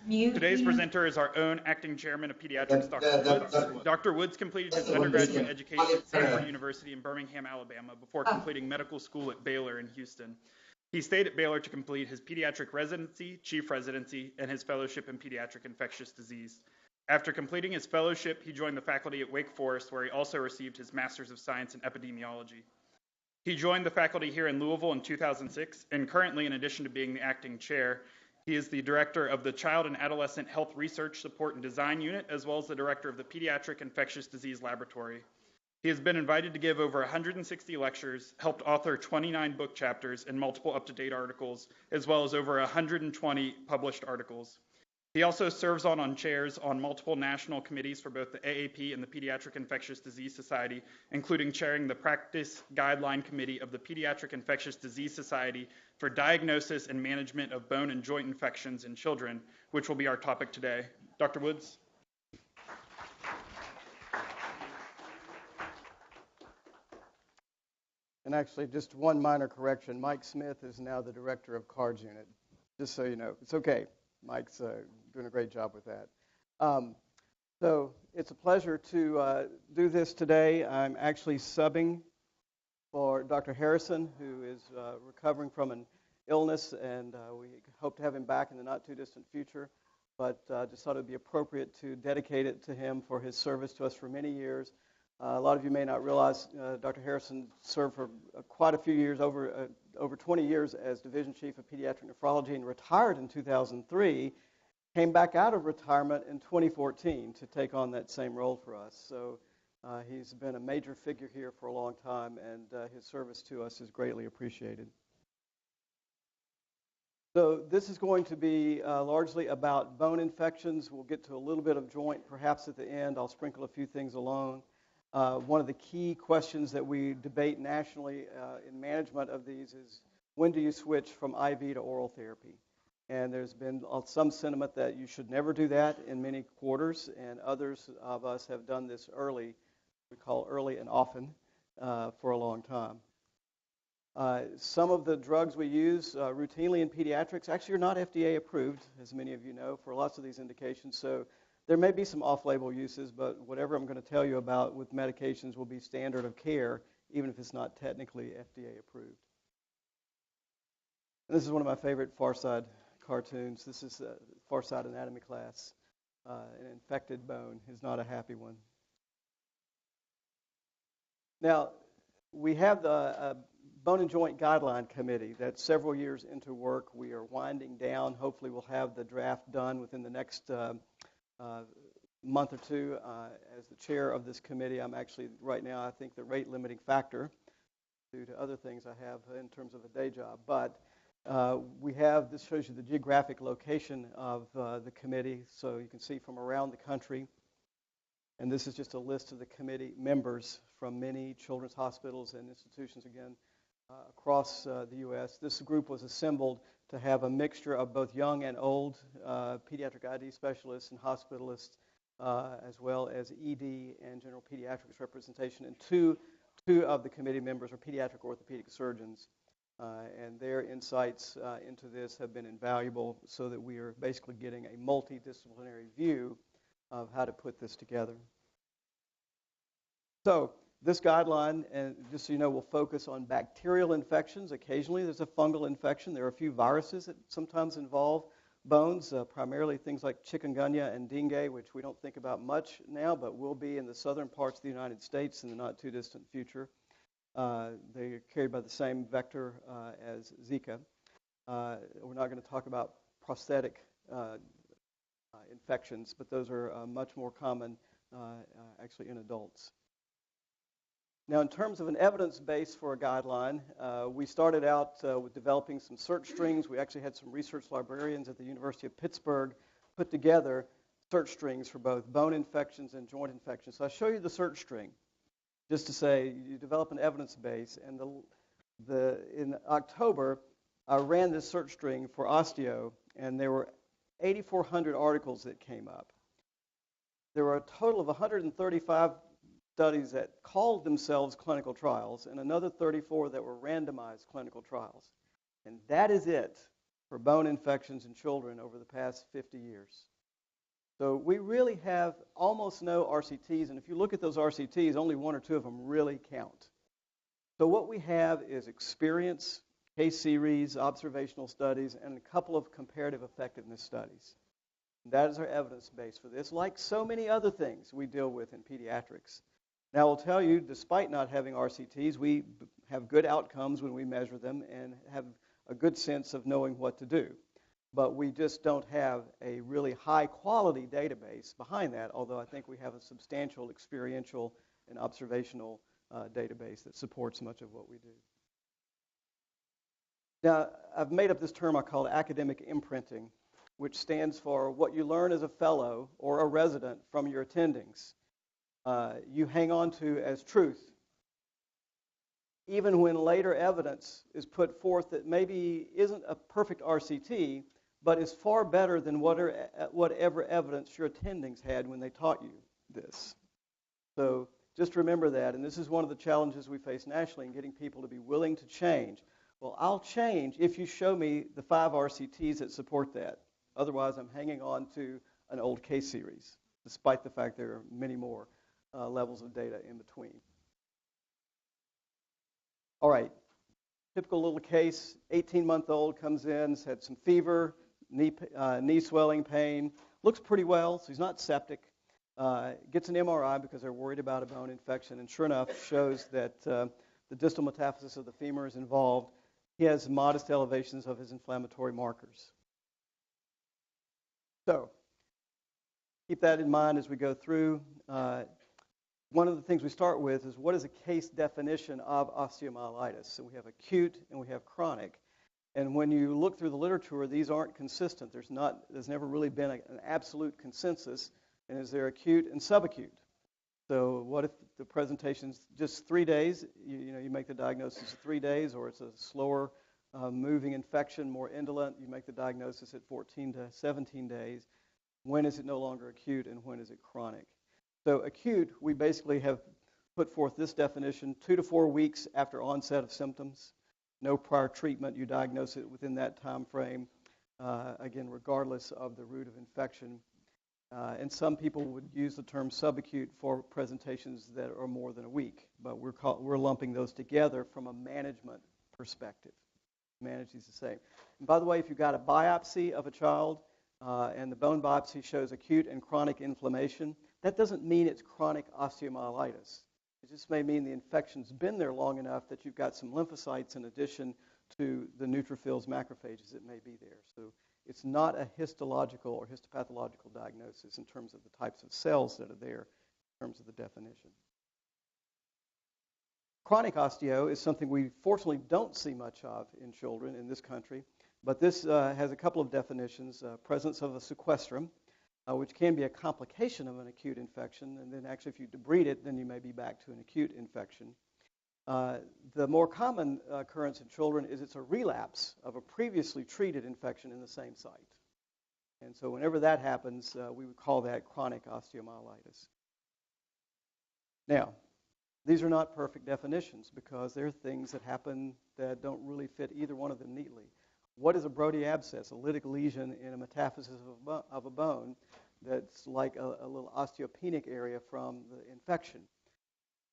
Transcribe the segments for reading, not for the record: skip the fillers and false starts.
Today's presenter is our own acting chairman of Pediatrics, Dr. Woods. Dr. Woods completed his undergraduate education at Stanford University in Birmingham, Alabama, before completing medical school at Baylor in Houston. He stayed at Baylor to complete his pediatric residency, chief residency, and his fellowship in pediatric infectious disease. After completing his fellowship, he joined the faculty at Wake Forest, where he also received his Master's of Science in Epidemiology. He joined the faculty here in Louisville in 2006, and currently, in addition to being the acting chair, he is the director of the Child and Adolescent Health Research Support and Design Unit, as well as the director of the Pediatric Infectious Disease Laboratory. He has been invited to give over 160 lectures, helped author 29 book chapters and multiple up-to-date articles, as well as over 120 published articles. He also serves on chairs on multiple national committees for both the AAP and the Pediatric Infectious Disease Society, including chairing the Practice Guideline Committee of the Pediatric Infectious Disease Society for diagnosis and management of bone and joint infections in children, which will be our topic today. Dr. Woods? And actually, just one minor correction. Mike Smith is now the director of CARDS unit, just so you know. It's okay. Mike's doing a great job with that. So it's a pleasure to do this today. I'm actually subbing for Dr. Harrison, who is recovering from an illness, and we hope to have him back in the not-too-distant future. But just thought it would be appropriate to dedicate it to him for his service to us for many years. A lot of you may not realize Dr. Harrison served for quite a few years, over 20 years as Division Chief of Pediatric Nephrology, and retired in 2003, came back out of retirement in 2014 to take on that same role for us. So he's been a major figure here for a long time, and his service to us is greatly appreciated. So this is going to be largely about bone infections. We'll get to a little bit of joint perhaps at the end. I'll sprinkle a few things along. One of the key questions that we debate nationally in management of these is, when do you switch from IV to oral therapy? And there's been some sentiment that you should never do that in many quarters, and others of us have done this early, we call early and often, for a long time. Some of the drugs we use routinely in pediatrics actually are not FDA approved, as many of you know, for lots of these indications. So there may be some off-label uses, but whatever I'm going to tell you about with medications will be standard of care, even if it's not technically FDA approved. And this is one of my favorite Far Side cartoons. This is Far Side anatomy class. An infected bone is not a happy one. Now, we have the Bone and Joint Guideline Committee that's several years into work. We are winding down. Hopefully we'll have the draft done within the next month or two. As the chair of this committee, I'm actually right now, I think, the rate limiting factor due to other things I have in terms of a day job. But we have, this shows you the geographic location of the committee, so you can see from around the country. And this is just a list of the committee members from many children's hospitals and institutions, again, across the U.S. This group was assembled to have a mixture of both young and old pediatric ID specialists and hospitalists, as well as ED and general pediatrics representation. And two of the committee members are pediatric orthopedic surgeons. And their insights into this have been invaluable, so that we are basically getting a multidisciplinary view of how to put this together. So this guideline, and just so you know, will focus on bacterial infections. Occasionally there's a fungal infection. There are a few viruses that sometimes involve bones, primarily things like chikungunya and dengue, which we don't think about much now, but will be in the southern parts of the United States in the not too distant future. They are carried by the same vector as Zika. We're not going to talk about prosthetic infections, but those are much more common actually in adults. Now, in terms of an evidence base for a guideline, we started out with developing some search strings. We actually had some research librarians at the University of Pittsburgh put together search strings for both bone infections and joint infections. So I'll show you the search string, just to say you develop an evidence base. And in October, I ran this search string for osteo, and there were 8,400 articles that came up. There were a total of 135 studies that called themselves clinical trials, and another 34 that were randomized clinical trials. And that is it for bone infections in children over the past 50 years. So we really have almost no RCTs, and if you look at those RCTs, only 1 or 2 of them really count. So what we have is experience, case series, observational studies, and a couple of comparative effectiveness studies. That is our evidence base for this, like so many other things we deal with in pediatrics. Now, I'll tell you, despite not having RCTs, we have good outcomes when we measure them and have a good sense of knowing what to do. But we just don't have a really high-quality database behind that, although I think we have a substantial experiential and observational database that supports much of what we do. Now, I've made up this term I call academic imprinting, which stands for what you learn as a fellow or a resident from your attendings. You hang on to as truth, even when later evidence is put forth that maybe isn't a perfect RCT, but is far better than whatever evidence your attendings had when they taught you this. So just remember that, and this is one of the challenges we face nationally in getting people to be willing to change. Well, I'll change if you show me the 5 RCTs that support that. Otherwise, I'm hanging on to an old case series, despite the fact there are many more levels of data in between. All right, typical little case, 18-month-old comes in, has had some fever, knee swelling, pain, looks pretty well, so he's not septic. Gets an MRI because they're worried about a bone infection, and sure enough shows that the distal metaphysis of the femur is involved. He has modest elevations of his inflammatory markers. So keep that in mind as we go through. One of the things we start with is what is a case definition of osteomyelitis? So we have acute and we have chronic. And when you look through the literature, these aren't consistent. There's never really been an absolute consensus. And is there acute and subacute? So what if the presentation's just 3 days? You make the diagnosis at 3 days, or it's a slower moving infection, more indolent. You make the diagnosis at 14 to 17 days. When is it no longer acute and when is it chronic? So acute, we basically have put forth this definition, 2 to 4 weeks after onset of symptoms. No prior treatment, you diagnose it within that time frame, again, regardless of the route of infection. And some people would use the term subacute for presentations that are more than a week, but we're lumping those together from a management perspective. Manage these the same. And by the way, if you've got a biopsy of a child and the bone biopsy shows acute and chronic inflammation, that doesn't mean it's chronic osteomyelitis. It just may mean the infection's been there long enough that you've got some lymphocytes in addition to the neutrophils, macrophages that may be there. So it's not a histological or histopathological diagnosis in terms of the types of cells that are there in terms of the definition. Chronic osteo is something we fortunately don't see much of in children in this country, but this has a couple of definitions. Presence of a sequestrum, which can be a complication of an acute infection, and then actually if you debride it, then you may be back to an acute infection. The more common occurrence in children is it's a relapse of a previously treated infection in the same site. And so whenever that happens, we would call that chronic osteomyelitis. Now, these are not perfect definitions because there are things that happen that don't really fit either one of them neatly. What is a Brody abscess? A lytic lesion in a metaphysis of a bone that's like a little osteopenic area from the infection.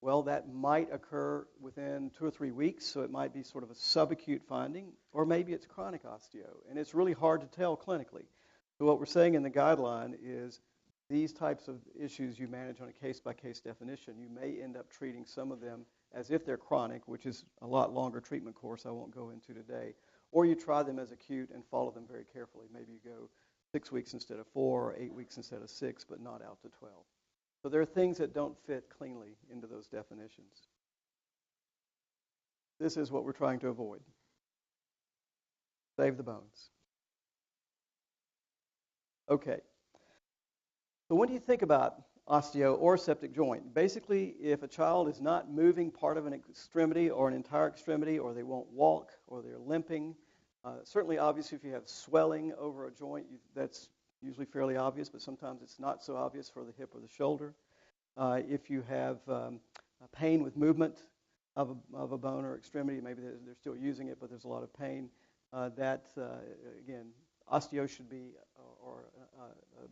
Well, that might occur within 2 or 3 weeks, so it might be sort of a subacute finding, or maybe it's chronic osteo, and it's really hard to tell clinically. So what we're saying in the guideline is these types of issues you manage on a case-by-case definition. You may end up treating some of them as if they're chronic, which is a lot longer treatment course I won't go into today, or you try them as acute and follow them very carefully. Maybe you go 6 weeks instead of 4 or 8 weeks instead of 6, but not out to 12. So there are things that don't fit cleanly into those definitions. This is what we're trying to avoid. Save the bones. Okay. So when do you think about osteo or septic joint? Basically, if a child is not moving part of an extremity or an entire extremity, or they won't walk, or they're limping, certainly obviously if you have swelling over a joint, that's usually fairly obvious, but sometimes it's not so obvious for the hip or the shoulder. If you have pain with movement of a bone or extremity, maybe they're still using it, but there's a lot of pain. again, osteo should be, or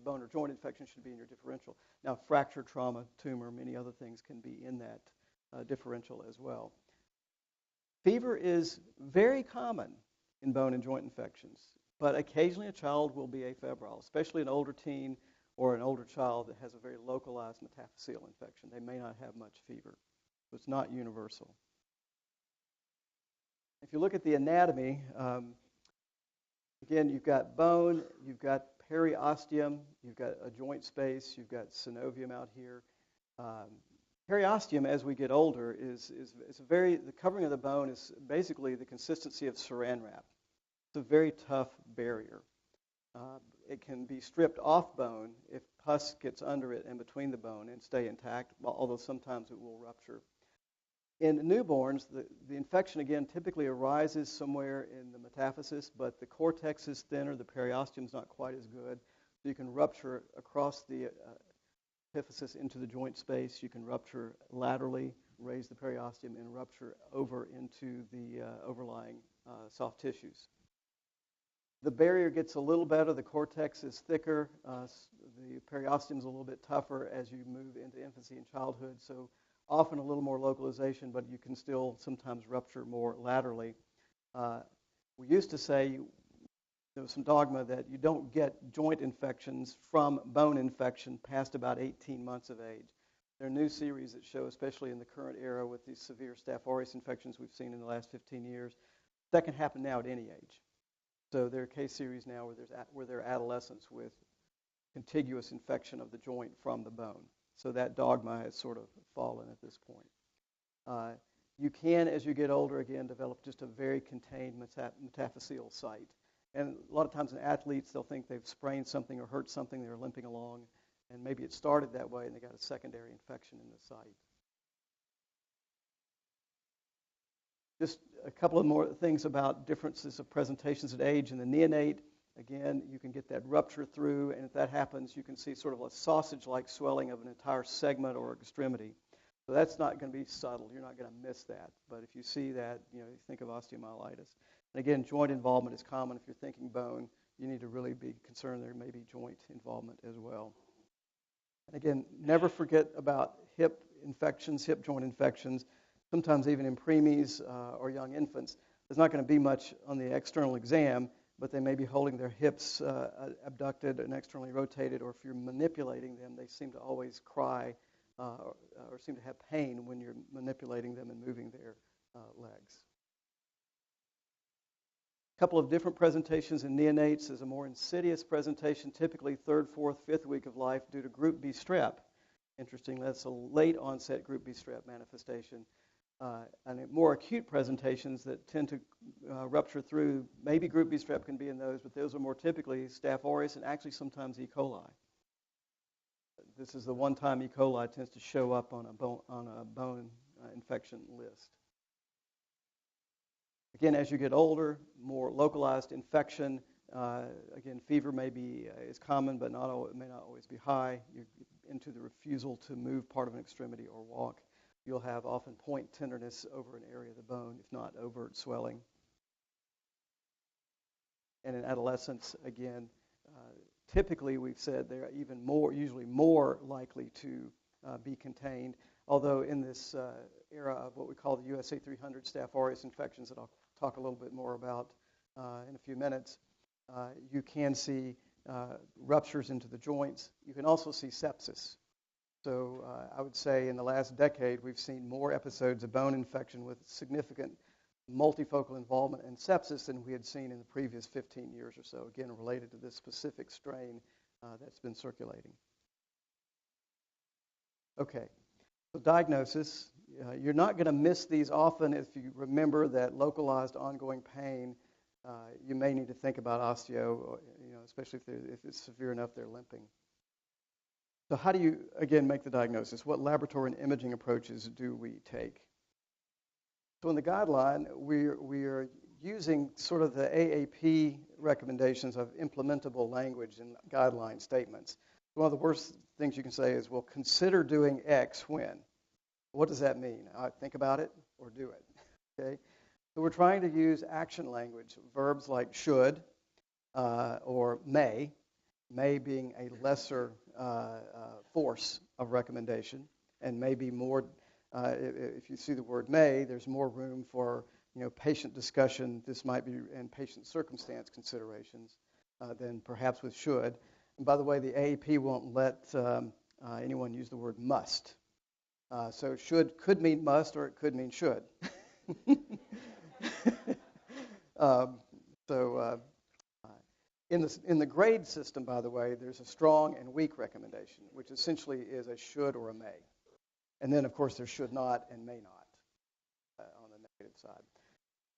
bone or joint infection should be in your differential. Now, fracture, trauma, tumor, many other things can be in that differential as well. Fever is very common in bone and joint infections, but occasionally a child will be afebrile, especially an older teen or an older child that has a very localized metaphyseal infection. They may not have much fever, so it's not universal. If you look at the anatomy, again, you've got bone, you've got periosteum, you've got a joint space, you've got synovium out here. Periosteum, as we get older, the covering of the bone is basically the consistency of saran wrap. It's a very tough barrier. It can be stripped off bone if pus gets under it and between the bone and stay intact, although sometimes it will rupture. In newborns, the infection, again, typically arises somewhere in the metaphysis, but the cortex is thinner, the periosteum is not quite as good, so you can rupture across the epiphysis into the joint space. You can rupture laterally, raise the periosteum, and rupture over into the overlying soft tissues. The barrier gets a little better. The cortex is thicker. The periosteum is a little bit tougher as you move into infancy and childhood, so often a little more localization, but you can still sometimes rupture more laterally. We used to say, there was some dogma that you don't get joint infections from bone infection past about 18 months of age. There are new series that show, especially in the current era with these severe Staph aureus infections we've seen in the last 15 years, that can happen now at any age. So there are case series now where there are adolescents with contiguous infection of the joint from the bone. So that dogma has sort of fallen at this point. You can, as you get older, again, develop just a very contained metaphyseal site. And a lot of times in athletes, they'll think they've sprained something or hurt something, they're limping along, and maybe it started that way and they got a secondary infection in the site. Just a couple of more things about differences of presentations at age. In the neonate, again, you can get that rupture through, and if that happens, you can see sort of a sausage-like swelling of an entire segment or extremity. So that's not going to be subtle. You're not going to miss that. But if you see that, you think of osteomyelitis. And again, joint involvement is common. If you're thinking bone, you need to really be concerned there may be joint involvement as well. And again, never forget about hip infections, hip joint infections, sometimes even in preemies or young infants. There's not going to be much on the external exam, but they may be holding their hips abducted and externally rotated, or if you're manipulating them, they seem to always cry or seem to have pain when you're manipulating them and moving their legs. A couple of different presentations in neonates. There's a more insidious presentation, typically 3rd, 4th, 5th week of life due to group B strep. Interestingly, that's a late onset group B strep manifestation. And more acute presentations that tend to rupture through, maybe group B strep can be in those, but those are more typically Staph aureus and actually sometimes E. coli. This is the one time E. coli tends to show up on a bone infection list. Again, as you get older, more localized infection. Again, fever is common, but may not always be high. You're into the refusal to move part of an extremity or walk. You'll have often point tenderness over an area of the bone, if not overt swelling. And in adolescents, again, typically we've said they're usually more likely to be contained. Although in this era of what we call the USA 300 Staph aureus infections that I'll talk a little bit more about in a few minutes, you can see ruptures into the joints. You can also see sepsis. So I would say in the last decade, we've seen more episodes of bone infection with significant multifocal involvement and sepsis than we had seen in the previous 15 years or so, again, related to this specific strain that's been circulating. Okay, so diagnosis. You're not going to miss these often if you remember that localized ongoing pain. You may need to think about osteo, especially if it's severe enough they're limping. So how do you, again, make the diagnosis? What laboratory and imaging approaches do we take? So in the guideline, we are using sort of the AAP recommendations of implementable language and guideline statements. One of the worst things you can say is, well, consider doing X when. What does that mean? Think about it or do it. Okay. So we're trying to use action language, verbs like should or may being a lesser force of recommendation, and may be more, if you see the word may, there's more room for patient discussion. This might be in patient circumstance considerations than perhaps with should. And by the way, the AAP won't let anyone use the word must. So should could mean must, or it could mean should. In the grade system, by the way, there's a strong and weak recommendation, which essentially is a should or a may. And then, of course, there should not and may not on the negative side.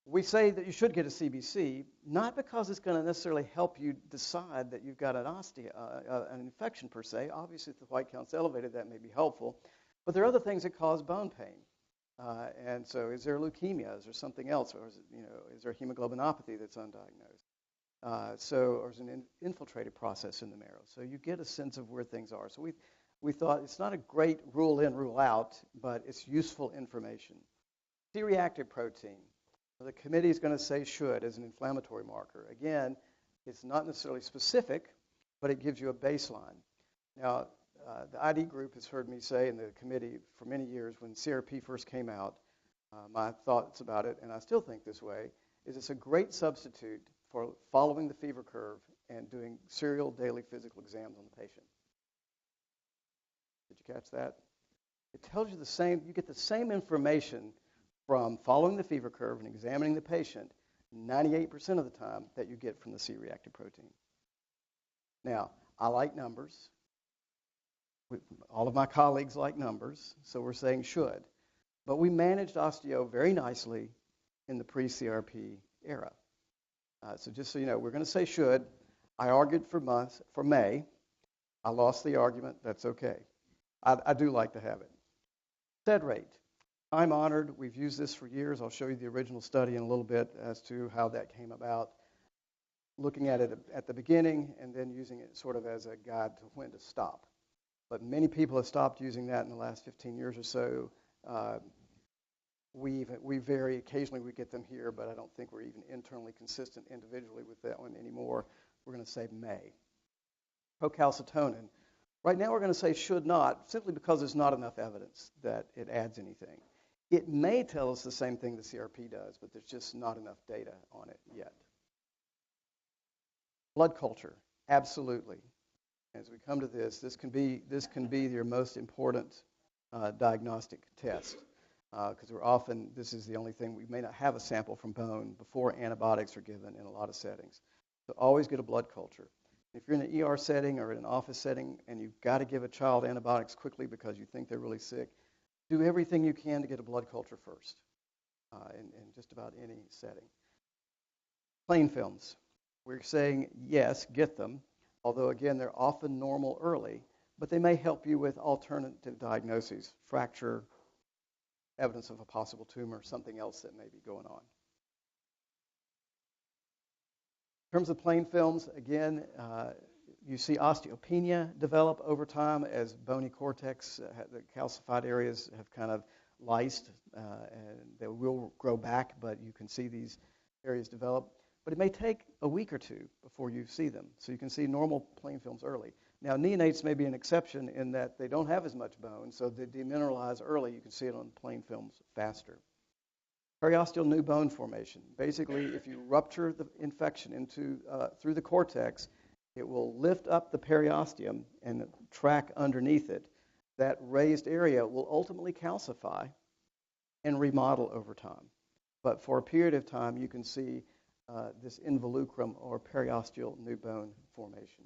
We say that you should get a CBC, not because it's going to necessarily help you decide that you've got an infection per se. Obviously, if the white count's elevated, that may be helpful. But there are other things that cause bone pain. And so is there leukemia? Is there something else? Or is there hemoglobinopathy that's undiagnosed? Or is an infiltrated process in the marrow? So you get a sense of where things are. So we thought it's not a great rule in, rule out, but it's useful information. C-reactive protein. The committee is going to say should as an inflammatory marker. Again, it's not necessarily specific, but it gives you a baseline. Now, the ID group has heard me say in the committee for many years when CRP first came out, my thoughts about it, and I still think this way, is it's a great substitute for following the fever curve and doing serial daily physical exams on the patient. Did you catch that? It tells you the same, you get the same information from following the fever curve and examining the patient 98% of the time that you get from the C-reactive protein. Now, I like numbers. All of my colleagues like numbers, so we're saying should. But we managed osteo very nicely in the pre-CRP era. So just so you know, we're going to say should. I argued for may. I lost the argument. That's okay. I do like to have it. SED rate. I'm honored. We've used this for years. I'll show you the original study in a little bit as to how that came about. Looking at it at the beginning and then using it sort of as a guide to when to stop. But many people have stopped using that in the last 15 years or so. We vary. Occasionally we get them here, but I don't think we're even internally consistent individually with that one anymore. We're going to say may. Procalcitonin. Right now we're going to say should not, simply because there's not enough evidence that it adds anything. It may tell us the same thing the CRP does, but there's just not enough data on it yet. Blood culture, absolutely. As we come to this can be your most important diagnostic test, because this is the only thing, we may not have a sample from bone before antibiotics are given in a lot of settings. So always get a blood culture. If you're in an ER setting or in an office setting and you've got to give a child antibiotics quickly because you think they're really sick, do everything you can to get a blood culture first in just about any setting. Plain films. We're saying, yes, get them, although, again, they're often normal early, but they may help you with alternative diagnoses, fracture, evidence of a possible tumor, something else that may be going on. In terms of plain films, again, you see osteopenia develop over time as bony cortex, the calcified areas have kind of lysed, and they will grow back, but you can see these areas develop. But it may take a week or two before you see them. So you can see normal plain films early. Now, neonates may be an exception in that they don't have as much bone, so they demineralize early. You can see it on plain films faster. Periosteal new bone formation. Basically, if you rupture the infection through the cortex, it will lift up the periosteum and track underneath it. That raised area will ultimately calcify and remodel over time. But for a period of time, you can see this involucrum or periosteal new bone formation.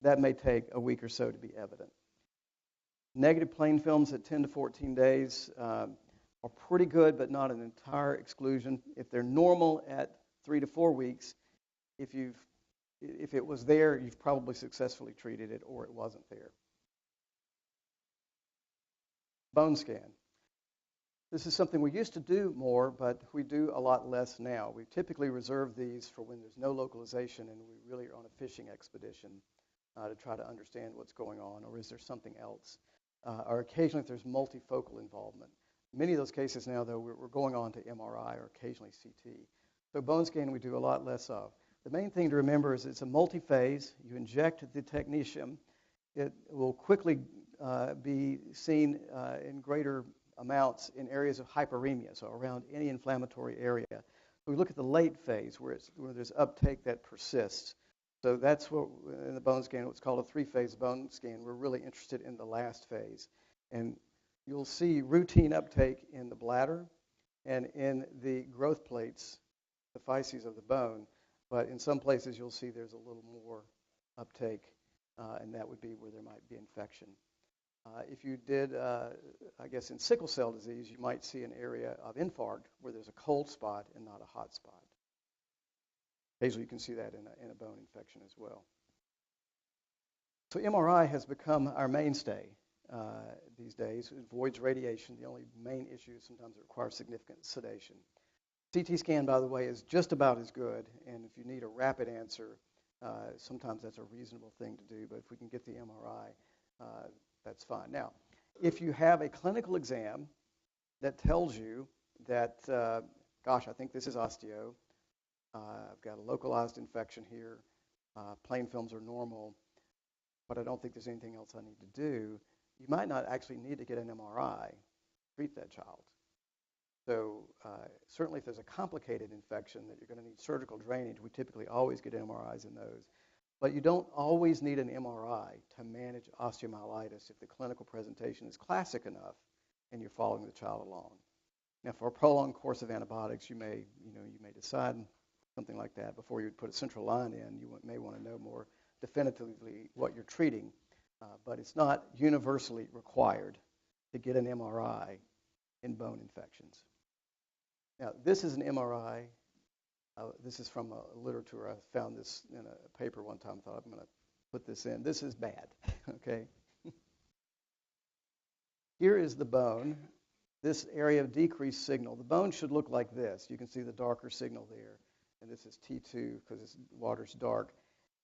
That may take a week or so to be evident. Negative plain films at 10 to 14 days are pretty good, but not an entire exclusion. If they're normal at 3 to 4 weeks, if it was there, you've probably successfully treated it, or it wasn't there. Bone scan. This is something we used to do more, but we do a lot less now. We typically reserve these for when there's no localization and we really are on a fishing expedition to try to understand what's going on, or is there something else? Or occasionally if there's multifocal involvement. Many of those cases now, though, we're going on to MRI or occasionally CT. So bone scanning we do a lot less of. The main thing to remember is it's a multi-phase. You inject the technetium. It will quickly be seen in greater amounts in areas of hyperemia, so around any inflammatory area. We look at the late phase where there's uptake that persists. So that's what in the bone scan, what's called a three-phase bone scan. We're really interested in the last phase. And you'll see routine uptake in the bladder and in the growth plates, the physes of the bone. But in some places, you'll see there's a little more uptake, and that would be where there might be infection. If you did, I guess, in sickle cell disease, you might see an area of infarct where there's a cold spot and not a hot spot. Occasionally, you can see that in a bone infection as well. So MRI has become our mainstay these days. It avoids radiation. The only main issue is sometimes it requires significant sedation. CT scan, by the way, is just about as good, and if you need a rapid answer, sometimes that's a reasonable thing to do, but if we can get the MRI, that's fine. Now, if you have a clinical exam that tells you that, gosh, I think this is osteo, I've got a localized infection here, plain films are normal, but I don't think there's anything else I need to do, you might not actually need to get an MRI to treat that child. So certainly if there's a complicated infection that you're going to need surgical drainage, we typically always get MRIs in those. But you don't always need an MRI to manage osteomyelitis if the clinical presentation is classic enough and you're following the child along. Now, for a prolonged course of antibiotics, you may decide something like that before you put a central line in. You may want to know more definitively what you're treating, but it's not universally required to get an MRI in bone infections. Now, this is an MRI. This is from a literature. I found this in a paper one time. Thought I'm going to put this in. This is bad, okay? Here is the bone. This area of decreased signal. The bone should look like this. You can see the darker signal there. And this is T2 because the water's dark.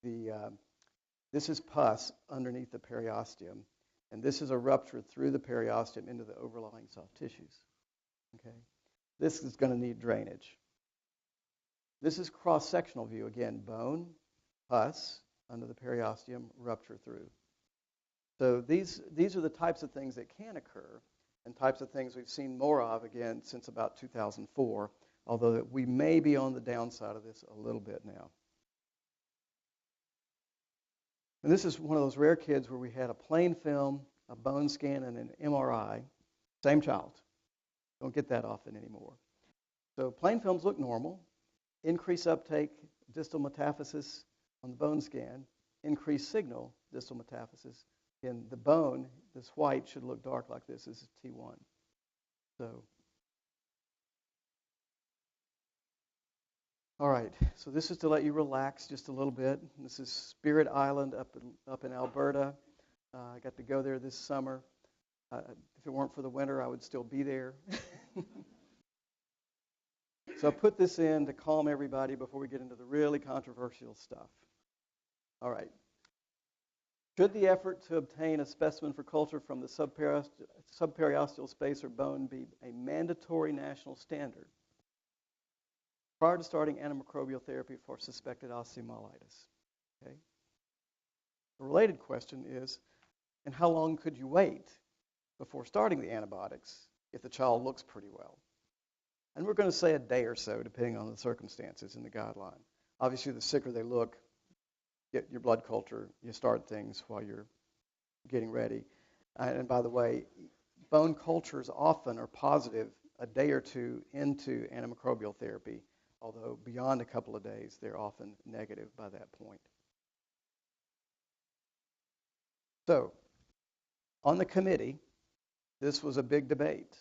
This is pus underneath the periosteum. And this is a rupture through the periosteum into the overlying soft tissues. Okay? This is going to need drainage. This is cross-sectional view. Again, bone, pus, under the periosteum, rupture through. So these are the types of things that can occur and types of things we've seen more of, again, since about 2004, although we may be on the downside of this a little bit now. And this is one of those rare kids where we had a plain film, a bone scan, and an MRI. Same child. Don't get that often anymore. So plain films look normal. Increased uptake, distal metaphysis on the bone scan. Increased signal, distal metaphysis. In the bone, this white should look dark like this. This is T1. So, all right. So this is to let you relax just a little bit. This is Spirit Island up in Alberta. I got to go there this summer. If it weren't for the winter, I would still be there. So I put this in to calm everybody before we get into the really controversial stuff. All right. Should the effort to obtain a specimen for culture from the subperiosteal space or bone be a mandatory national standard prior to starting antimicrobial therapy for suspected osteomyelitis? Okay. The related question is, and how long could you wait before starting the antibiotics if the child looks pretty well? And we're going to say a day or so, depending on the circumstances in the guideline. Obviously, the sicker they look, get your blood culture, you start things while you're getting ready. And by the way, bone cultures often are positive a day or two into antimicrobial therapy, although beyond a couple of days, they're often negative by that point. So, on the committee, this was a big debate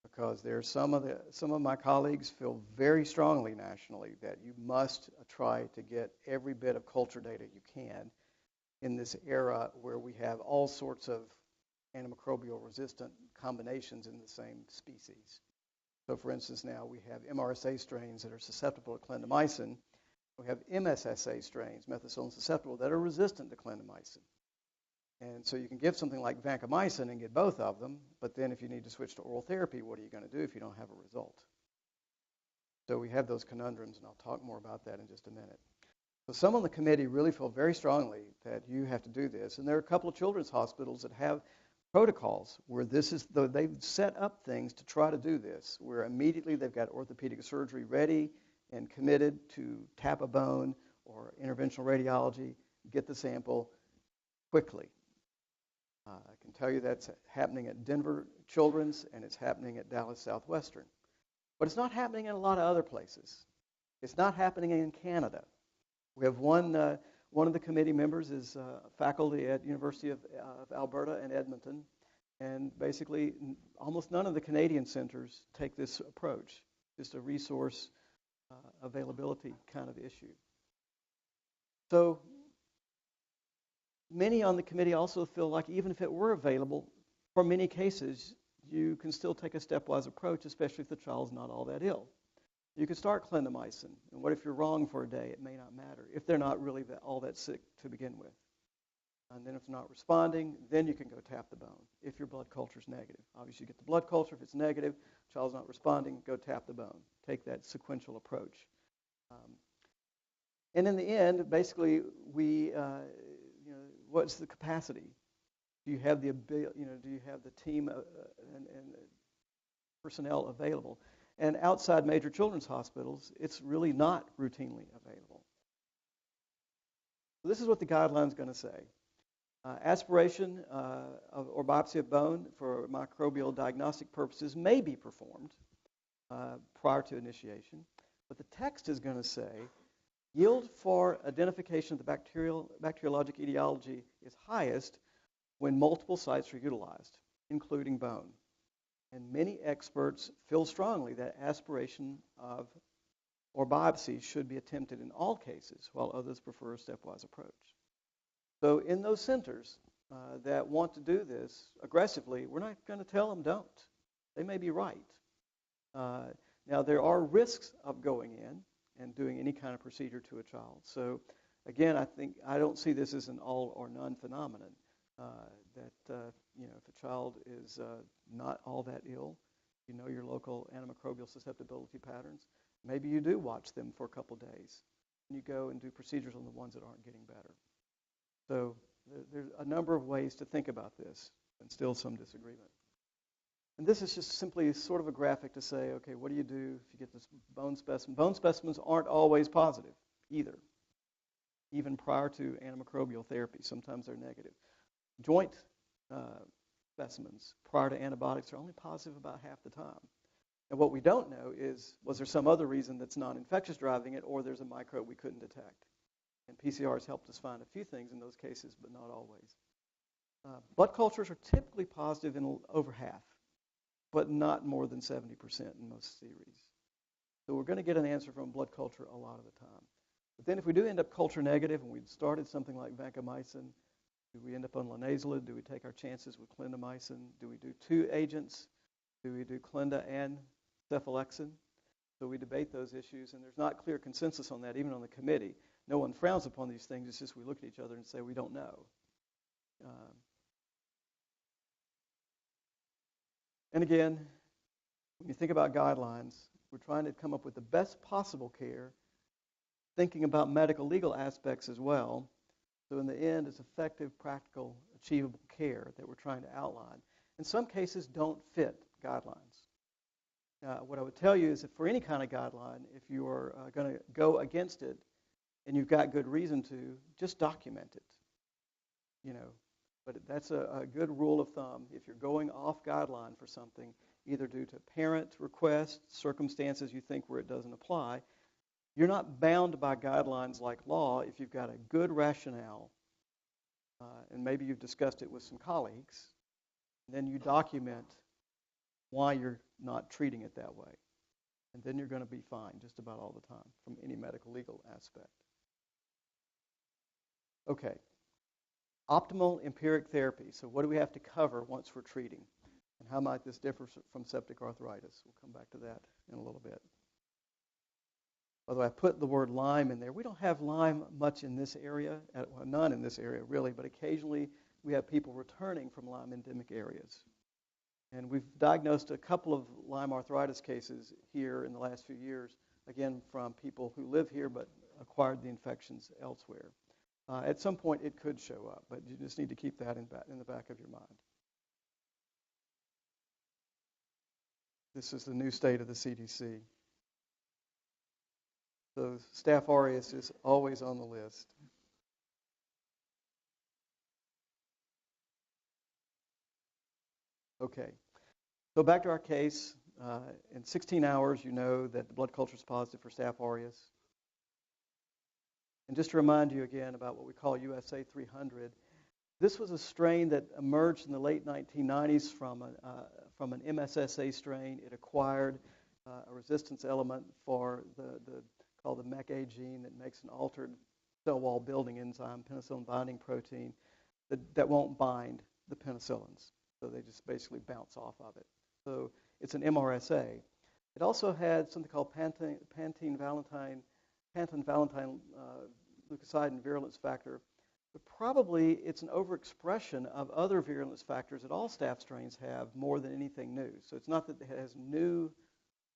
because there's some of my colleagues feel very strongly nationally that you must try to get every bit of culture data you can in this era where we have all sorts of antimicrobial resistant combinations in the same species. So for instance, now we have MRSA strains that are susceptible to clindamycin. We have MSSA strains, methicillin susceptible, that are resistant to clindamycin. And so you can give something like vancomycin and get both of them, but then if you need to switch to oral therapy, what are you going to do if you don't have a result? So we have those conundrums, and I'll talk more about that in just a minute. So some on the committee really feel very strongly that you have to do this, and there are a couple of children's hospitals that have protocols where they've set up things to try to do this, where immediately they've got orthopedic surgery ready and committed to tap a bone or interventional radiology, get the sample quickly. I can tell you that's happening at Denver Children's, and it's happening at Dallas Southwestern. But it's not happening in a lot of other places. It's not happening in Canada. We have one of the committee members is faculty at University of Alberta in Edmonton, and basically almost none of the Canadian centers take this approach, just a resource availability kind of issue. So many on the committee also feel like even if it were available, for many cases, you can still take a stepwise approach, especially if the child's not all that ill. You could start clindamycin, and what if you're wrong for a day? It may not matter if they're not really all that sick to begin with. And then if they're not responding, then you can go tap the bone if your blood culture is negative. Obviously, you get the blood culture. If it's negative, child's not responding, go tap the bone. Take that sequential approach. And in the end, basically, what's the capacity? Do you have the ability? Do you have the team and personnel available? And outside major children's hospitals, it's really not routinely available. So this is what the guideline is going to say. Aspiration or biopsy of bone for microbial diagnostic purposes may be performed prior to initiation, but the text is going to say yield for identification of the bacteriologic etiology is highest when multiple sites are utilized, including bone. And many experts feel strongly that aspiration of or biopsy should be attempted in all cases, while others prefer a stepwise approach. So in those centers that want to do this aggressively, we're not going to tell them don't. They may be right. Now, there are risks of going in and doing any kind of procedure to a child. So again, I don't see this as an all or none phenomenon. If a child is not all that ill, you know your local antimicrobial susceptibility patterns, maybe you do watch them for a couple days, and you go and do procedures on the ones that aren't getting better. So there's a number of ways to think about this, and still some disagreement. And this is just simply sort of a graphic to say, okay, what do you do if you get this bone specimen? Bone specimens aren't always positive either, even prior to antimicrobial therapy. Sometimes they're negative. Joint specimens prior to antibiotics are only positive about half the time. And what we don't know is, was there some other reason that's non-infectious driving it, or there's a microbe we couldn't detect? And PCR has helped us find a few things in those cases, but not always. Blood cultures are typically positive in over half, but not more than 70% in most series. So we're going to get an answer from blood culture a lot of the time. But then if we do end up culture negative and we'd started something like vancomycin, do we end up on linezolid? Do we take our chances with clindamycin? Do we do two agents? Do we do clinda and cephalexin? So we debate those issues, and there's not clear consensus on that, even on the committee. No one frowns upon these things. It's just we look at each other and say we don't know. And again, when you think about guidelines, we're trying to come up with the best possible care, thinking about medical legal aspects as well. So in the end, it's effective, practical, achievable care that we're trying to outline. In some cases, don't fit guidelines. What I would tell you is that for any kind of guideline, if you are going to go against it and you've got good reason to, just document it. But that's a good rule of thumb. If you're going off guideline for something, either due to parent request, circumstances you think where it doesn't apply, you're not bound by guidelines like law if you've got a good rationale, and maybe you've discussed it with some colleagues, and then you document why you're not treating it that way. And then you're going to be fine just about all the time from any medical legal aspect. Okay. Optimal empiric therapy. So what do we have to cover once we're treating? And how might this differ from septic arthritis? We'll come back to that in a little bit. Although I put the word Lyme in there. We don't have Lyme much in this area, well, none in this area really, but occasionally we have people returning from Lyme endemic areas. And we've diagnosed a couple of Lyme arthritis cases here in the last few years, again, from people who live here but acquired the infections elsewhere. At some point, it could show up, but you just need to keep that in the back of your mind. This is the new state of the CDC. So Staph aureus is always on the list. Okay, so back to our case. In 16 hours, you know that the blood culture is positive for Staph aureus. And just to remind you again about what we call USA 300, this was a strain that emerged in the late 1990s from an MSSA strain. It acquired a resistance element for called the MEK-A gene that makes an altered cell wall building enzyme, penicillin binding protein, that won't bind the penicillins. So they just basically bounce off of it. So it's an MRSA. It also had something called pantin-valentine leukocidin virulence factor. But probably it's an overexpression of other virulence factors that all staph strains have more than anything new. So it's not that it has new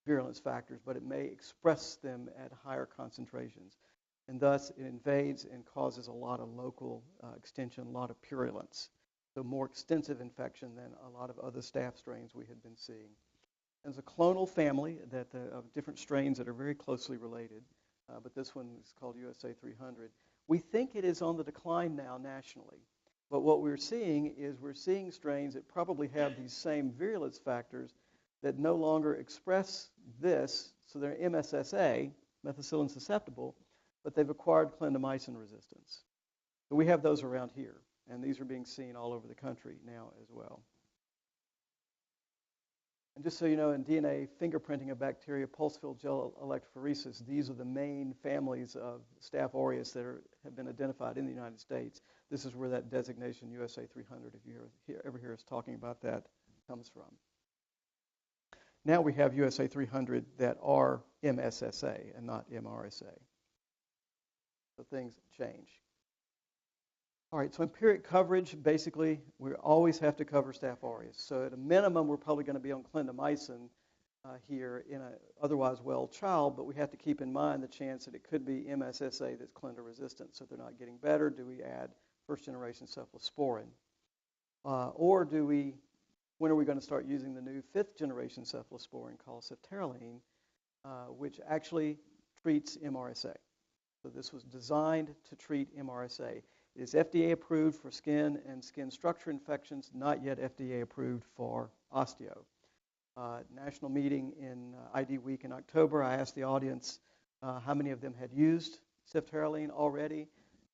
virulence factors, but it may express them at higher concentrations. And thus it invades and causes a lot of local extension, a lot of purulence. So more extensive infection than a lot of other staph strains we had been seeing. There's a clonal family of different strains that are very closely related, but this one is called USA 300. We think it is on the decline now nationally, but what we're seeing is we're seeing strains that probably have these same virulence factors that no longer express this, so they're MSSA, methicillin susceptible, but they've acquired clindamycin resistance. So we have those around here, and these are being seen all over the country now as well. And just so you know, in DNA fingerprinting of bacteria, pulse-filled gel electrophoresis, these are the main families of Staph aureus that have been identified in the United States. This is where that designation USA 300, if you ever hear us talking about that, comes from. Now we have USA 300 that are MSSA and not MRSA. So things change. All right, so empiric coverage, basically, we always have to cover Staph aureus. So at a minimum, we're probably going to be on clindamycin here in an otherwise well child, but we have to keep in mind the chance that it could be MSSA that's clinda resistant. So if they're not getting better, do we add first-generation cephalosporin? Or when are we going to start using the new fifth-generation cephalosporin called ceftaroline, which actually treats MRSA? So this was designed to treat MRSA. It is FDA approved for skin and skin structure infections, not yet FDA approved for osteo. National meeting in ID Week in October, I asked the audience how many of them had used ceftaroline already,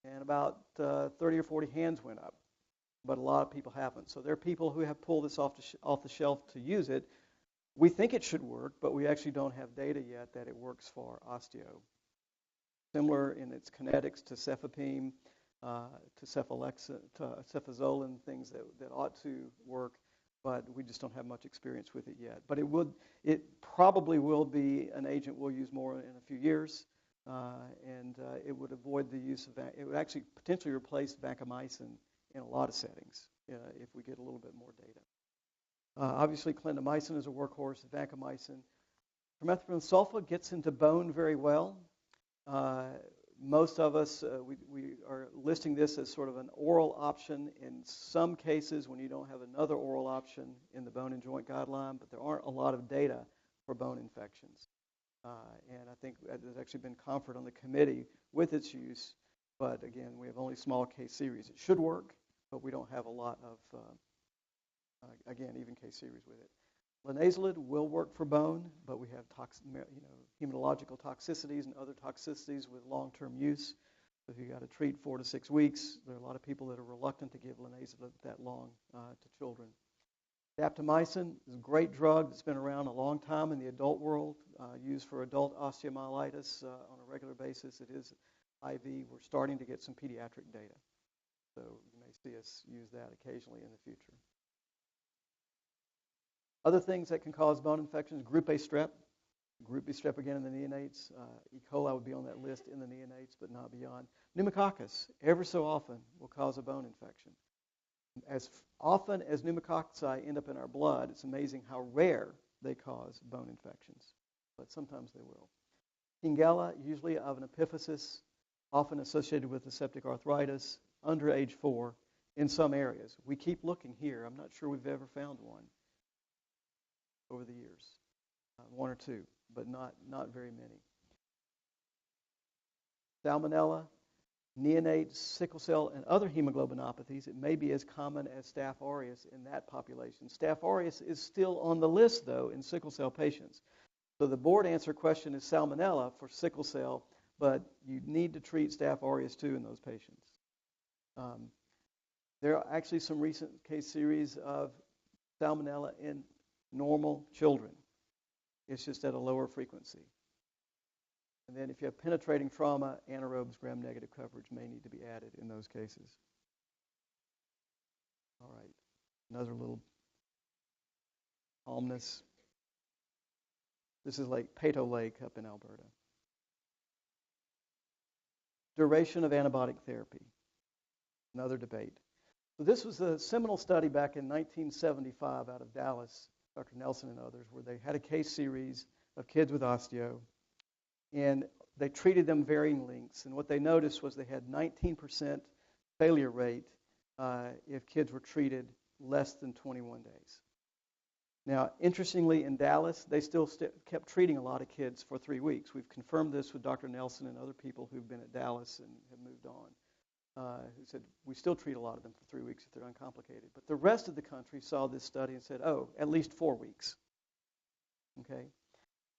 and about 30 or 40 hands went up, but a lot of people haven't. So there are people who have pulled this off the shelf to use it. We think it should work, but we actually don't have data yet that it works for osteo. Similar in its kinetics to cefepime, to cefazolin, things that ought to work, but we just don't have much experience with it yet. But it probably will be an agent we'll use more in a few years, and it would avoid the use of, it would actually potentially replace vancomycin in a lot of settings if we get a little bit more data. Obviously, clindamycin is a workhorse, vancomycin. Trimethoprim sulfa gets into bone very well. Most of us, we are listing this as sort of an oral option in some cases when you don't have another oral option in the bone and joint guideline, but there aren't a lot of data for bone infections. And I think there's actually been comfort on the committee with its use, but again, we have only small case series. It should work, but we don't have a lot of, again, even case series with it. Linezolid will work for bone, but we have hematological toxicities and other toxicities with long-term use. So if you got to treat 4 to 6 weeks, there are a lot of people that are reluctant to give linezolid that long to children. Daptomycin is a great drug that's been around a long time in the adult world, used for adult osteomyelitis on a regular basis. It is IV. We're starting to get some pediatric data. So you may see us use that occasionally in the future. Other things that can cause bone infections, group A strep. Group B strep again in the neonates. E. coli would be on that list in the neonates, but not beyond. Pneumococcus, ever so often, will cause a bone infection. As often as pneumococci end up in our blood, it's amazing how rare they cause bone infections, but sometimes they will. Shigella, usually of an epiphysis, often associated with septic arthritis, under age 4 in some areas. We keep looking here. I'm not sure we've ever found one over the years, one or two, but not very many. Salmonella, neonate, sickle cell, and other hemoglobinopathies. It may be as common as Staph aureus in that population. Staph aureus is still on the list, though, in sickle cell patients. So the board answer question is salmonella for sickle cell, but you need to treat Staph aureus too in those patients. There are actually some recent case series of salmonella in normal children. It's just at a lower frequency. And then if you have penetrating trauma, anaerobes, gram-negative coverage may need to be added in those cases. All right, another little calmness. This is Lake Pato Lake up in Alberta. Duration of antibiotic therapy, another debate. So this was a seminal study back in 1975 out of Dallas, Dr. Nelson and others, where they had a case series of kids with osteo, and they treated them varying lengths. And what they noticed was they had 19% failure rate if kids were treated less than 21 days. Now, interestingly, in Dallas, they still kept treating a lot of kids for 3 weeks. We've confirmed this with Dr. Nelson and other people who've been at Dallas and have moved on, who said we still treat a lot of them for 3 weeks if they're uncomplicated. But the rest of the country saw this study and said, oh, at least 4 weeks. Okay?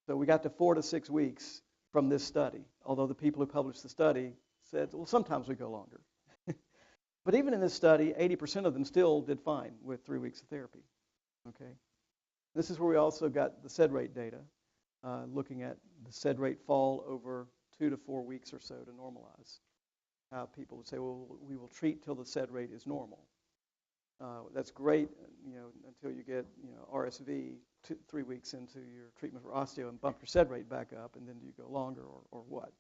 So we got to 4 to 6 weeks from this study, although the people who published the study said, well, sometimes we go longer. But even in this study, 80% of them still did fine with 3 weeks of therapy. Okay? This is where we also got the SED rate data, looking at the SED rate fall over 2 to 4 weeks or so to normalize. People would say, well, we will treat till the SED rate is normal. That's great, until you get, RSV 3 weeks into your treatment for osteo and bump your SED rate back up, and then do you go longer or what?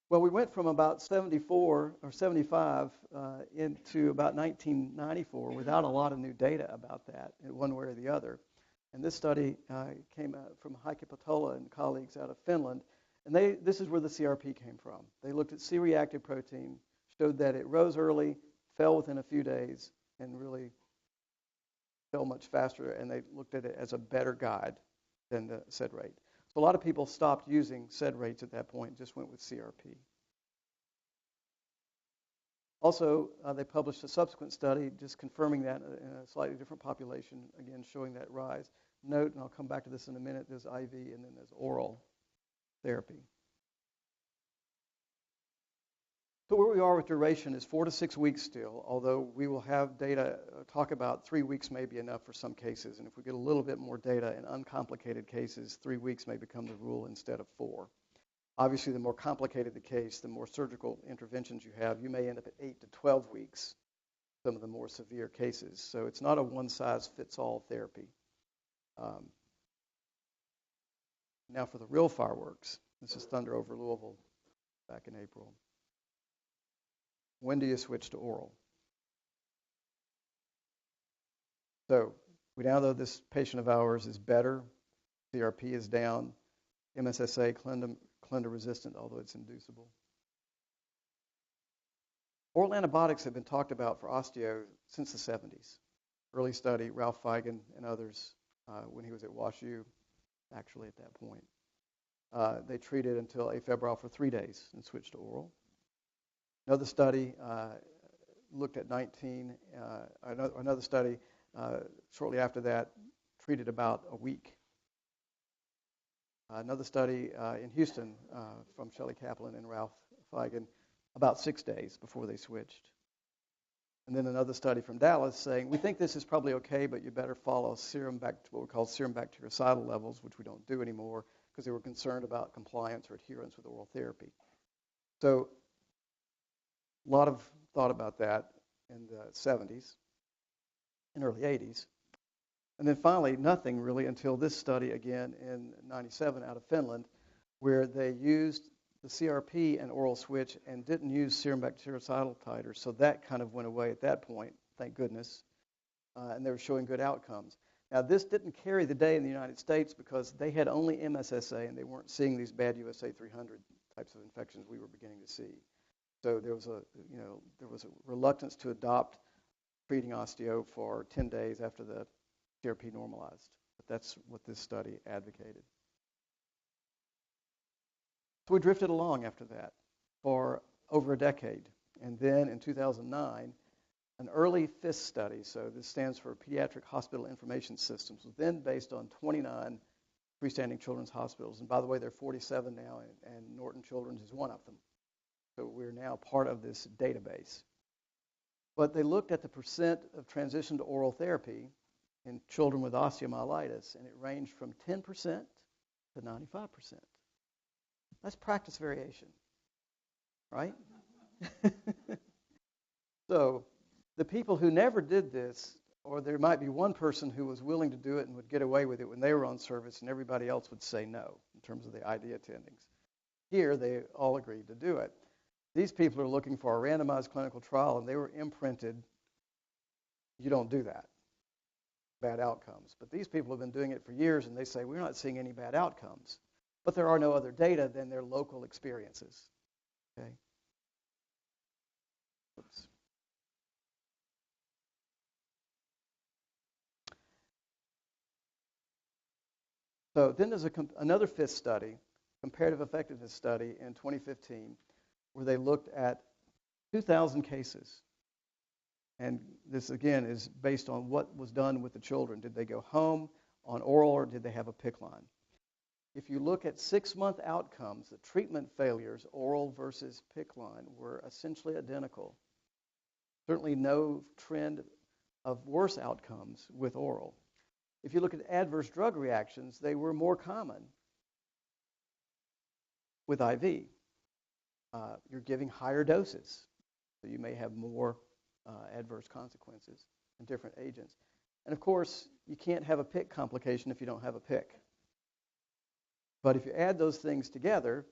Well, we went from about 74 or 75 into about 1994 without a lot of new data about that, one way or the other. And this study came out from Heikki Patola and colleagues out of Finland, and this is where the CRP came from. They looked at C-reactive protein, showed that it rose early, fell within a few days, and really fell much faster, and they looked at it as a better guide than the SED rate. So a lot of people stopped using SED rates at that point and just went with CRP. Also, they published a subsequent study just confirming that in a slightly different population, again showing that rise. Note, and I'll come back to this in a minute, there's IV and then there's oral therapy. So where we are with duration is 4 to 6 weeks still, although we will have data talk about 3 weeks may be enough for some cases. And if we get a little bit more data in uncomplicated cases, 3 weeks may become the rule instead of 4. Obviously, the more complicated the case, the more surgical interventions you have. You may end up at 8 to 12 weeks, some of the more severe cases. So it's not a one-size-fits-all therapy. Now for the real fireworks. This is thunder over Louisville back in April. When do you switch to oral? So we now know this patient of ours is better. CRP is down. MSSA, Clinda resistant, although it's inducible. Oral antibiotics have been talked about for osteo since the 70s. Early study, Ralph Feigen and others, when he was at WashU, actually at that point. They treated until afebrile for 3 days and switched to oral. Another study looked at another study shortly after that treated about a week. Another study in Houston from Shelley Kaplan and Ralph Feigen, about 6 days before they switched. And then another study from Dallas saying, we think this is probably okay, but you better follow what we call serum bactericidal levels, which we don't do anymore because they were concerned about compliance or adherence with oral therapy. So a lot of thought about that in the 70s and early 80s. And then finally, nothing really until this study again in 97 out of Finland, where they used the CRP and oral switch and didn't use serum bactericidal titers, so that kind of went away at that point, thank goodness, and they were showing good outcomes. Now, this didn't carry the day in the United States because they had only MSSA and they weren't seeing these bad USA 300 types of infections we were beginning to see. So there was a reluctance to adopt treating osteo for 10 days after the CRP normalized. But that's what this study advocated. So we drifted along after that for over a decade. And then in 2009, an early FIS study, so this stands for Pediatric Hospital Information Systems, was then based on 29 freestanding children's hospitals. And by the way, there are 47 now, and Norton Children's is one of them. So we're now part of this database. But they looked at the percent of transition to oral therapy in children with osteomyelitis, and it ranged from 10% to 95%. That's practice variation, right? So the people who never did this, or there might be one person who was willing to do it and would get away with it when they were on service, and everybody else would say no in terms of the ID attendings. Here, they all agreed to do it. These people are looking for a randomized clinical trial, and they were imprinted, you don't do that, bad outcomes. But these people have been doing it for years, and they say, we're not seeing any bad outcomes. But there are no other data than their local experiences. Okay. Oops. So then there's another FIS study, comparative effectiveness study in 2015, where they looked at 2,000 cases. And this, again, is based on what was done with the children. Did they go home on oral, or did they have a PICC line? If you look at 6-month outcomes, the treatment failures, oral versus PICC line, were essentially identical. Certainly no trend of worse outcomes with oral. If you look at adverse drug reactions, they were more common with IV. You're giving higher doses, so you may have more adverse consequences in different agents. And of course, you can't have a PICC complication if you don't have a PICC. But if you add those things together,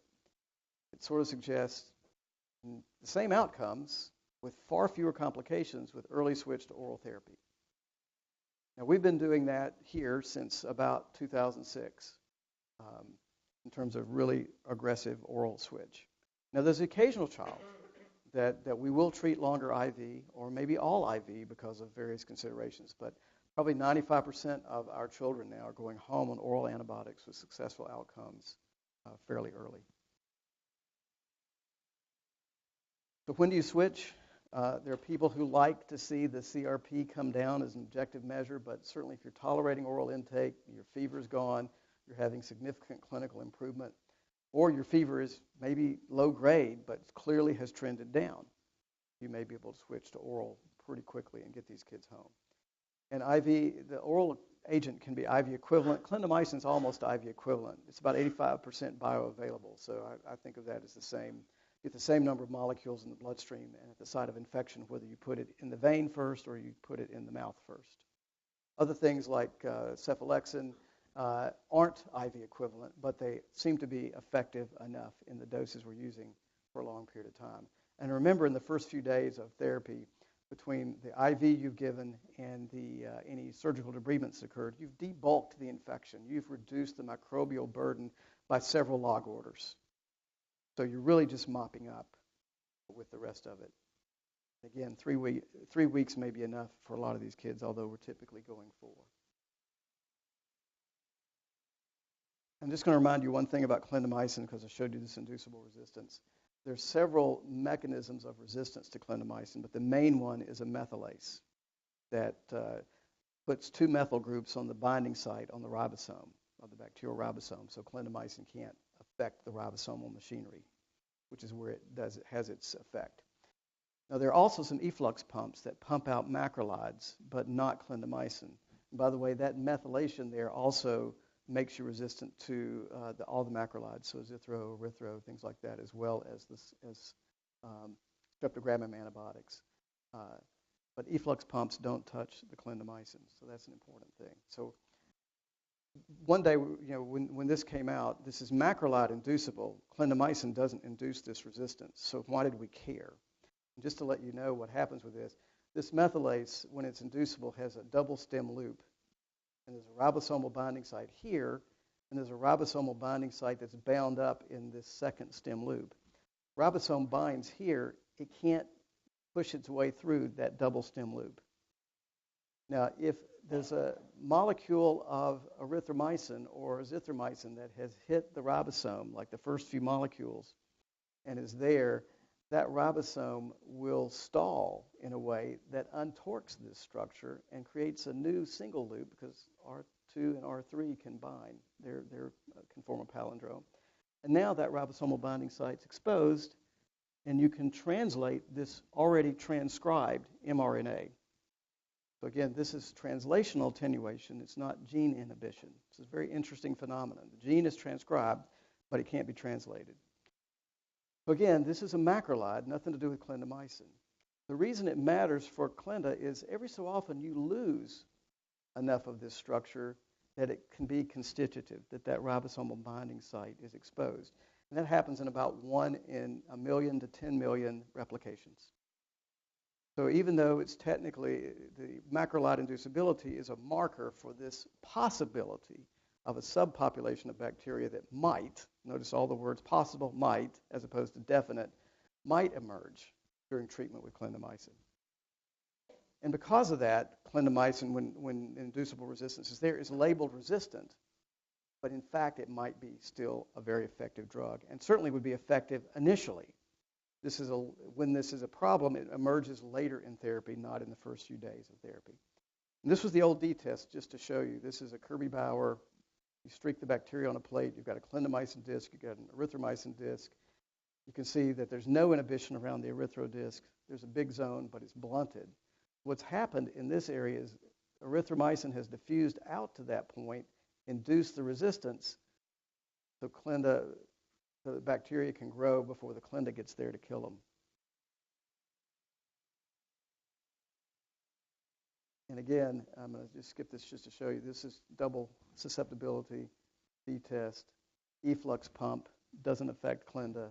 it sort of suggests the same outcomes with far fewer complications with early switch to oral therapy. Now, we've been doing that here since about 2006 in terms of really aggressive oral switch. Now, there's an occasional child that we will treat longer IV or maybe all IV because of various considerations, but probably 95% of our children now are going home on oral antibiotics with successful outcomes fairly early. So when do you switch? There are people who like to see the CRP come down as an objective measure, but certainly if you're tolerating oral intake, your fever's gone, you're having significant clinical improvement, or your fever is maybe low grade but clearly has trended down, you may be able to switch to oral pretty quickly and get these kids home. And IV, the oral agent can be IV equivalent. Clindamycin is almost IV equivalent. It's about 85% bioavailable, so I think of that as the same. Get the same number of molecules in the bloodstream and at the site of infection, whether you put it in the vein first or you put it in the mouth first. Other things like cephalexin aren't IV equivalent, but they seem to be effective enough in the doses we're using for a long period of time. And remember, in the first few days of therapy, between the IV you've given and the any surgical debridements occurred, you've debulked the infection. You've reduced the microbial burden by several log orders. So you're really just mopping up with the rest of it. Again, 3 weeks may be enough for a lot of these kids, although we're typically going 4. I'm just going to remind you one thing about clindamycin because I showed you this inducible resistance. There's several mechanisms of resistance to clindamycin, but the main one is a methylase that puts 2 methyl groups on the binding site on the ribosome of the bacterial ribosome, so clindamycin can't affect the ribosomal machinery, which is where it has its effect. Now, there are also some efflux pumps that pump out macrolides, but not clindamycin. And by the way, that methylation there also makes you resistant to all the macrolides, so zithro, erythro, things like that, as well as streptogrammin antibiotics. But efflux pumps don't touch the clindamycin, so that's an important thing. So one day, when this came out, this is macrolide inducible. Clindamycin doesn't induce this resistance, so why did we care? And just to let you know what happens with this methylase, when it's inducible, has a double stem loop. And there's a ribosomal binding site here, and there's a ribosomal binding site that's bound up in this second stem loop. Ribosome binds here, it can't push its way through that double stem loop. Now, if there's a molecule of erythromycin or azithromycin that has hit the ribosome, like the first few molecules, and is there, that ribosome will stall in a way that untorques this structure and creates a new single loop because R2 and R3 can bind. They can form a palindrome. And now that ribosomal binding site's exposed, and you can translate this already transcribed mRNA. So again, this is translational attenuation. It's not gene inhibition. It's a very interesting phenomenon. The gene is transcribed, but it can't be translated. So again, this is a macrolide, nothing to do with clindamycin. The reason it matters for clinda is every so often you lose enough of this structure that it can be constitutive, that ribosomal binding site is exposed. And that happens in about 1 in 1 million to 10 million replications. So even though it's technically, the macrolide inducibility is a marker for this possibility of a subpopulation of bacteria that might, notice all the words possible, might, as opposed to definite, might emerge during treatment with clindamycin. And because of that, clindamycin, when inducible resistance is there, is labeled resistant, but in fact it might be still a very effective drug, and certainly would be effective initially. When this is a problem, it emerges later in therapy, not in the first few days of therapy. And this was the old D test, just to show you. This is a Kirby-Bauer. You streak the bacteria on a plate. You've got a clindamycin disc. You've got an erythromycin disc. You can see that there's no inhibition around the erythro disc. There's a big zone, but it's blunted. What's happened in this area is erythromycin has diffused out to that point, induced the resistance, so the bacteria can grow before the clinda gets there to kill them. And again, I'm going to just skip this just to show you. This is double susceptibility D-test, efflux pump, doesn't affect clinda,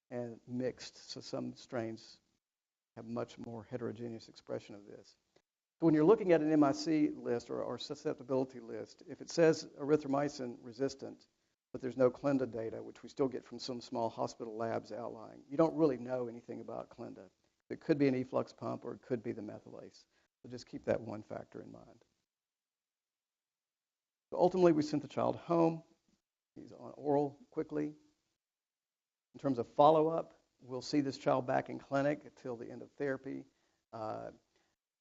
and mixed, so some strains have much more heterogeneous expression of this. So when you're looking at an MIC list or susceptibility list, if it says erythromycin resistant, but there's no clinda data, which we still get from some small hospital labs outlying, you don't really know anything about clinda. It could be an efflux pump or it could be the methylase. So just keep that one factor in mind. So ultimately, we sent the child home. He's on oral quickly. In terms of follow-up, we'll see this child back in clinic until the end of therapy.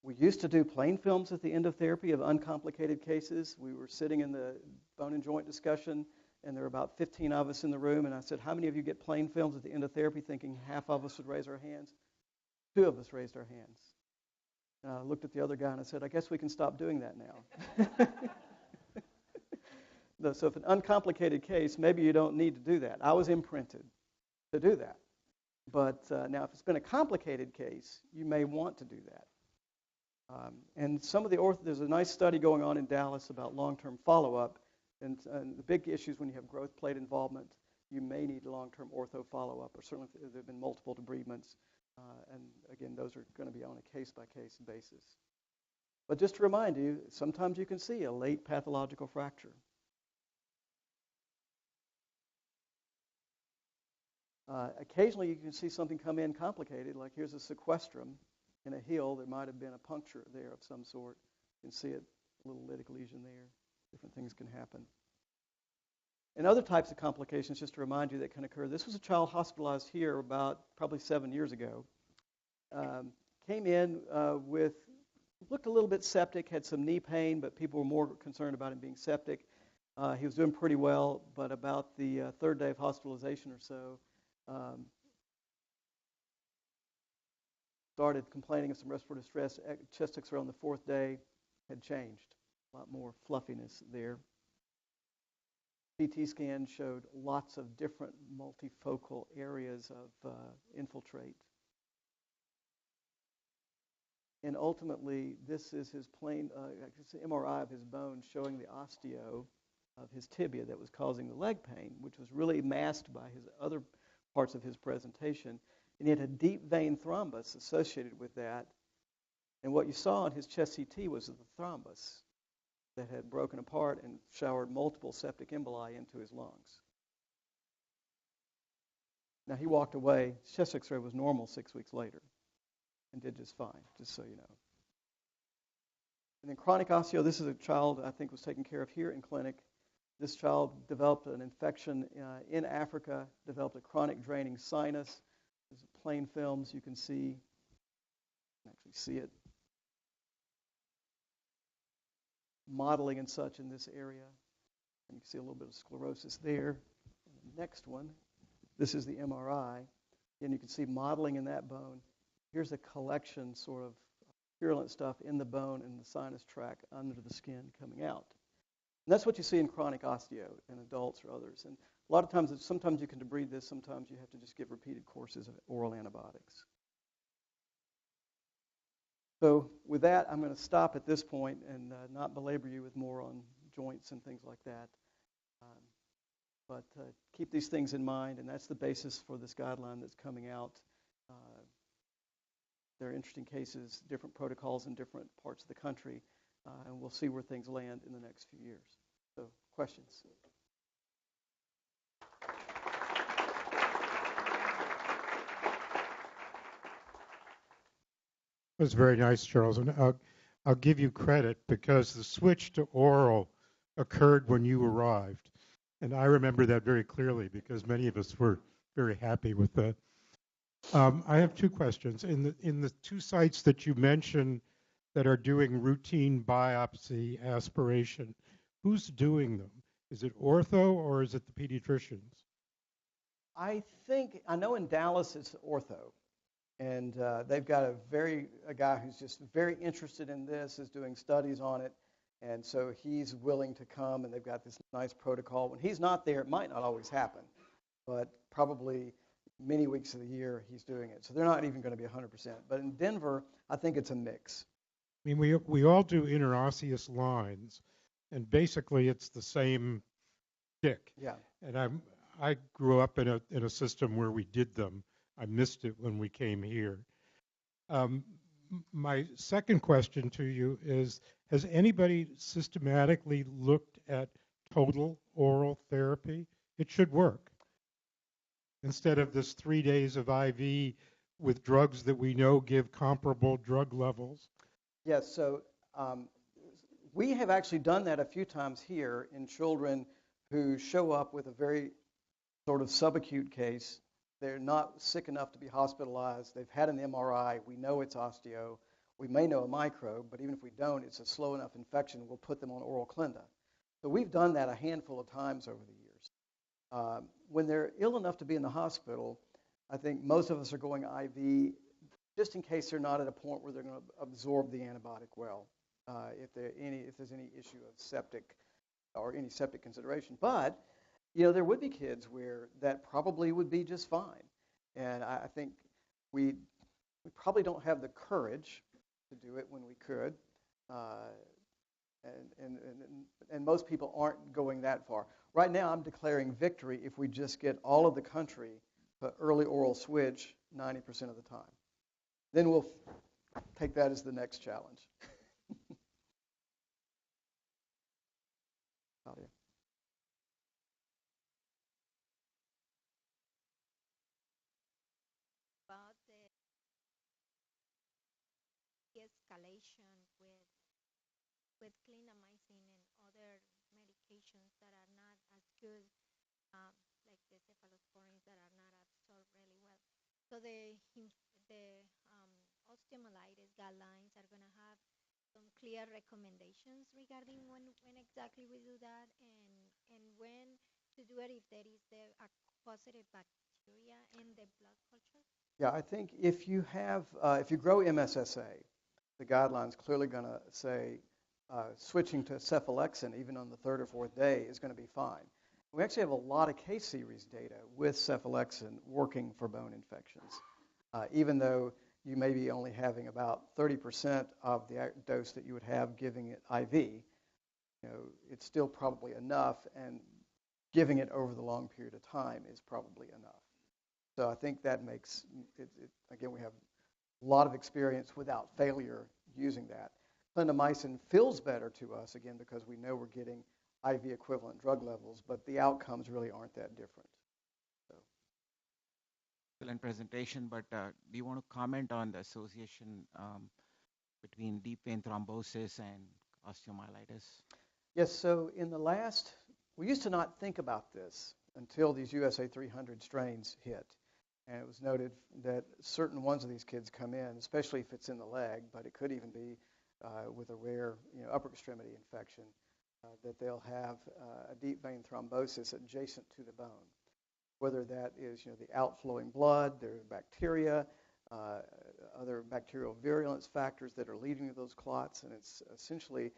We used to do plain films at the end of therapy of uncomplicated cases. We were sitting in the bone and joint discussion, and there were about 15 of us in the room, and I said, how many of you get plain films at the end of therapy, thinking half of us would raise our hands? 2 of us raised our hands. And I looked at the other guy and I said, I guess we can stop doing that now. So if an uncomplicated case, maybe you don't need to do that. I was imprinted to do that. But now if it's been a complicated case, you may want to do that. And some of there's a nice study going on in Dallas about long-term follow-up. And the big issue is when you have growth plate involvement, you may need long-term ortho follow-up, or certainly if there have been multiple debridements. And again, those are going to be on a case-by-case basis. But just to remind you, sometimes you can see a late pathological fracture. Occasionally, you can see something come in complicated, like here's a sequestrum in a heel. There might have been a puncture there of some sort. You can see it, a little lytic lesion there. Different things can happen. And other types of complications, just to remind you, that can occur. This was a child hospitalized here about probably 7 years ago. Came in looked a little bit septic, had some knee pain, but people were more concerned about him being septic. He was doing pretty well, but about the 3rd day of hospitalization or so, started complaining of some respiratory distress. Chest X-ray on the 4th day had changed. A lot more fluffiness there. CT scan showed lots of different multifocal areas of infiltrate. And ultimately, this is his plain MRI of his bone showing the osteo. of his tibia that was causing the leg pain, which was really masked by his other parts of his presentation. And he had a deep vein thrombus associated with that. And what you saw in his chest CT was the thrombus that had broken apart and showered multiple septic emboli into his lungs. Now, he walked away. His chest x-ray was normal 6 weeks later and did just fine, just so you know. And then chronic osteo, this is a child I think was taken care of here in clinic. This child developed an infection in Africa, developed a chronic draining sinus. There's plain films you can see. You can actually see it. Modeling and such in this area. And you can see a little bit of sclerosis there. And the next one, this is the MRI. And you can see modeling in that bone. Here's a collection sort of purulent stuff in the bone and the sinus tract under the skin coming out. And that's what you see in chronic osteo in adults or others. And a lot of times, sometimes you can debride this, sometimes you have to just give repeated courses of oral antibiotics. So with that, I'm going to stop at this point and not belabor you with more on joints and things like that. But keep these things in mind, and that's the basis for this guideline that's coming out. There are interesting cases, different protocols in different parts of the country, and we'll see where things land in the next few years. So, questions? It was very nice, Charles, and I'll give you credit because the switch to oral occurred when you arrived, and I remember that very clearly because many of us were very happy with that. I have two questions. In the two sites that you mentioned that are doing routine biopsy aspiration, who's doing them? Is it ortho or is it the pediatricians? I know in Dallas it's ortho. And they've got a guy who's just very interested in this, is doing studies on it. And so he's willing to come, and they've got this nice protocol. When he's not there, it might not always happen, but probably many weeks of the year he's doing it. So they're not even going to be 100%. But in Denver, I think it's a mix. I mean, we all do interosseous lines, and basically it's the same stick. Yeah. And I grew up in a system where we did them. I missed it when we came here. My second question to you is, has anybody systematically looked at total oral therapy? It should work. Instead of this 3 days of IV with drugs that we know give comparable drug levels. Yes, so we have actually done that a few times here in children who show up with a very sort of subacute case. They're not sick enough to be hospitalized. They've had an MRI. We know it's osteo. We may know a microbe, but even if we don't, it's a slow enough infection, we'll put them on oral clinda. So we've done that a handful of times over the years. When they're ill enough to be in the hospital, I think most of us are going IV just in case they're not at a point where they're going to absorb the antibiotic well, if there's any issue of septic or any septic consideration. But there would be kids where that probably would be just fine. And I think we probably don't have the courage to do it when we could. And most people aren't going that far. Right now, I'm declaring victory if we just get all of the country to early oral switch 90% of the time. Then we'll take that as the next challenge. Claudia. About the de-escalation with clindamycin and other medications that are not as good, like the cephalosporins that are not absorbed really well. So the osteomyelitis guidelines are going to have some clear recommendations regarding when exactly we do that and when to do it if there is a positive bacteria in the blood culture. Yeah, I think if you grow MSSA, the guidelines clearly going to say switching to cephalexin even on the third or fourth day is going to be fine. We actually have a lot of case series data with cephalexin working for bone infections, even though you may be only having about 30% of the dose that you would have giving it IV. it's still probably enough, and giving it over the long period of time is probably enough. So I think that makes it again, we have a lot of experience without failure using that. Clindamycin feels better to us, again, because we know we're getting IV equivalent drug levels, but the outcomes really aren't that different. So. Excellent presentation, but do you want to comment on the association between deep vein thrombosis and osteomyelitis? Yes, so we used to not think about this until these USA 300 strains hit. And it was noted that certain ones of these kids come in, especially if it's in the leg, but it could even be with a rare upper extremity infection, that they'll have a deep vein thrombosis adjacent to the bone. Whether that is the outflowing blood, their bacteria, other bacterial virulence factors that are leading to those clots, and it's essentially,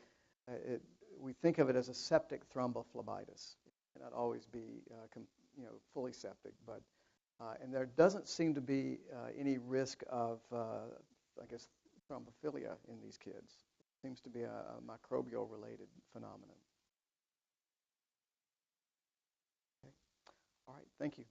we think of it as a septic thrombophlebitis. It cannot always be fully septic, but and there doesn't seem to be any risk of, thrombophilia in these kids. It seems to be a microbial-related phenomenon. Okay. All right, thank you.